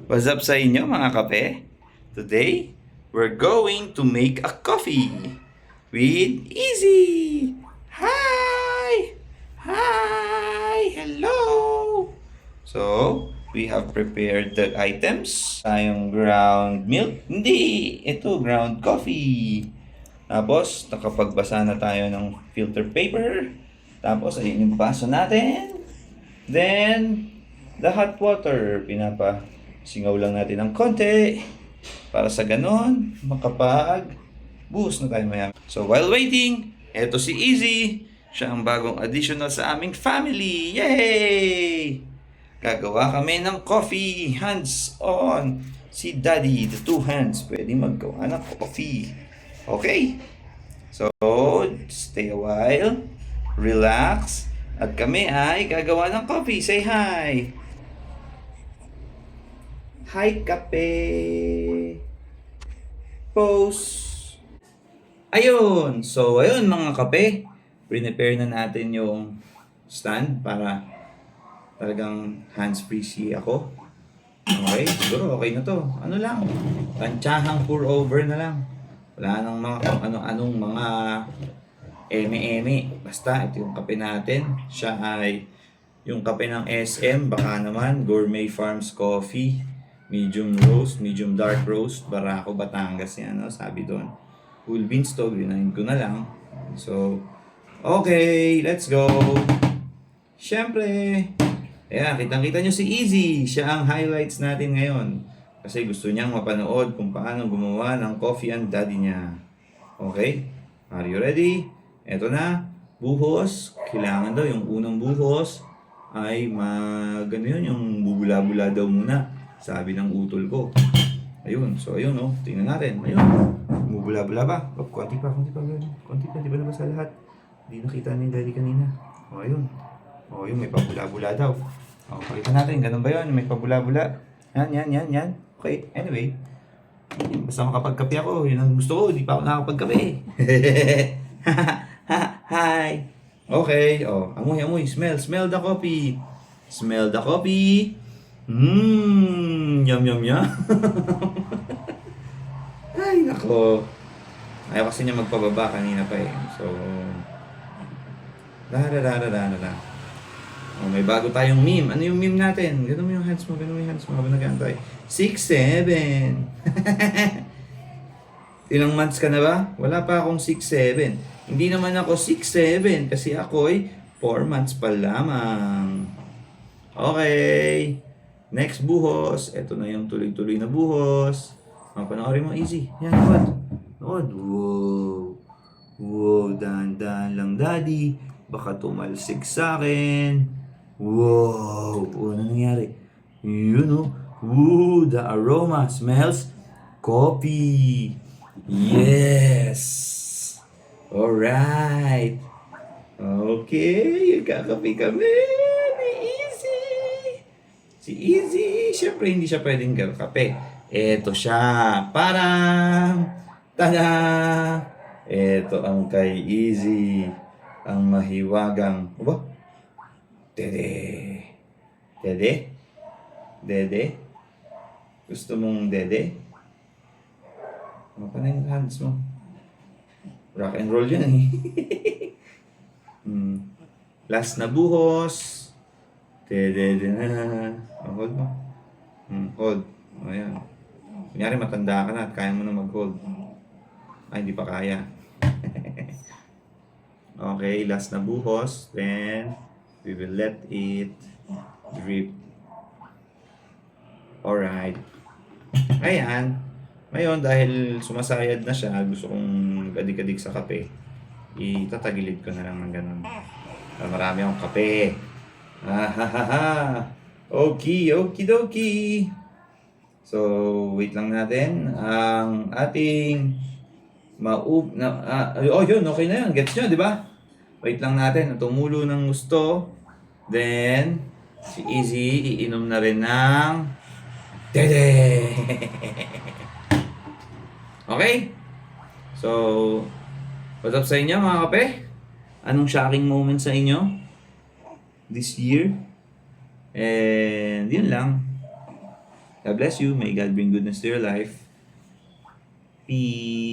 What's up sa inyo mga kape? Today, we're going to make a coffee with Easy! Hi! Hi! Hello! So, we have prepared the items. Tayong ground milk. Hindi! Ito, ground coffee. Tapos, nakapagbasa na tayo ng filter paper. Tapos, ayun yung baso natin. Then, the hot water. Singaw lang natin ng konti para sa ganon makapag-boost na tayo maya. So while waiting, eto si Easy. Siya ang bagong additional sa aming family. Yay! Gagawa kami ng coffee. Hands on. Si Daddy, the two hands, pwede maggawa ng coffee. Okay? So, stay a while. Relax. At kami ay gagawa ng coffee. Say hi! Hi, kape! Pose! Ayun! So, ayun mga kape. Prepare na natin yung stand para talagang hands-free si ako. Okay, siguro okay na to. Ano lang, tantsahang pour over na lang. Wala nang mga kung ano-anong mga eme-eme. Basta, ito yung kape natin. Siya ay yung kape ng SM, baka naman, Gourmet Farms Coffee. Medium roast, medium dark roast, Barako, Batangas yan, no? Sabi doon. Full beans to, ginahin ko na lang. So, okay, let's go! Siyempre, ayan, kitang-kita nyo si Easy. Siya ang highlights natin ngayon. Kasi gusto niyang mapanood kung paano gumawa ng coffee ang daddy niya. Okay? Are you ready? Eto na, buhos. Kailangan daw yung unang buhos ay gano yun, yung bubula-bula daw muna. Sabi ng utol ko. Ayun, so ayun oh, tingnan natin. Ayun, bubula-bula ba? Oh, konti pa, di ba nabasa lahat? Hindi nakita ni daddy kanina. O ayun, may pabula-bula daw. O, pakita natin, ganun ba yun? May pabula-bula. Yan. Okay, anyway. Basta makapagkape ako, yun ang gusto ko, di pa ako nakapagkape. Hi! Okay, amoy, smell the coffee. Smell the coffee. Yum. Ay, nako. Ayaw kasi niya magpababa kanina pa eh. So, da. May bago tayong meme. Ano yung meme natin? Ganun mo yung hands mo habang nag-aantay. 6, 7. Ilang months ka na ba? Wala pa akong 6, 7. Hindi naman ako 6, 7 kasi ako ay 4 months pa lamang. Okay. Next buhos. Ito na yung tuloy-tuloy na buhos. Panoorin mo, Easy. Yan, nood. Wow, dahan-dahan lang, daddy. Baka tumalsik sa akin. Wow, ano nangyari? Yun oh. Ooh, the aroma smells coffee. Yes. Alright. Okay, kakape kami. Si Easy, syempre hindi siya pwedeng kape. Ito siya, parang, tada! Ito ang kay Easy, ang mahiwagang, Dede? Gusto mong dede? Ano pa na yung hands mo? Rock and roll yan eh. Last na buhos. Dede na. Hold mo. Hold. Ayan. Kunyari matanda ka na at kaya mo na mag-hold. Ay, hindi pa kaya. Okay, last na buhos. Then, we will let it drip. Alright. Ayan. Ngayon, dahil sumasayad na siya, gusto kong gadig-gadig sa kape, itatagilid ko na lang ng ganun. Marami akong kape. Okie. So, wait lang natin. Ang ating yun, okay na yun. Gets nyo, di ba? Wait lang natin. Tumulo ng gusto. Then, si Easy, iinom na rin ng dede. Okay? So, what's up sa inyo mga kape? Anong shocking moment sa inyo this year? And yun lang. God bless you. May God bring goodness to your life. Peace.